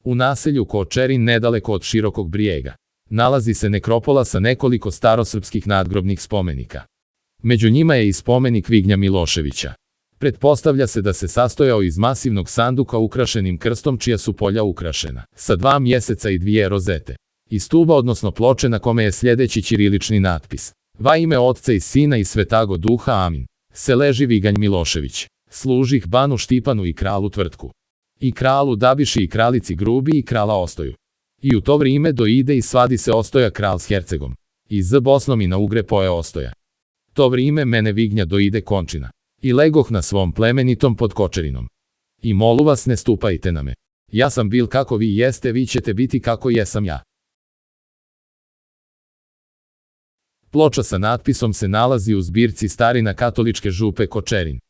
U naselju Kočerin, nedaleko od Širokog Brijega, nalazi se nekropola sa nekoliko starosrpskih nadgrobnih spomenika. Među njima je i spomenik Vignja Miloševića. Pretpostavlja se da se sastojao iz masivnog sanduka ukrašenim krstom čija su polja ukrašena sa 2 mjeseca i 2 rozete. I stuba, odnosno ploče na kome je sljedeći ćirilični natpis: Va ime Otca i Sina i Svetago Duha, amin. Se leži Viganj Milošević. Služih banu Štipanu i kralu Tvrtku. I kralu Dabiši i kralici Grubi i krala Ostoju. I u to vrijeme doide i svadi se Ostoja kral s Hercegom. I z Bosnom i na ugre poje Ostoja. To vrijeme mene Vignja doide končina. I legoh na svom plemenitom pod Kočerinom. I molu vas, ne stupajte na me. Ja sam bil kako vi jeste, vi ćete biti kako jesam ja. Ploča sa natpisom se nalazi u zbirci starina katoličke župe Kočerin.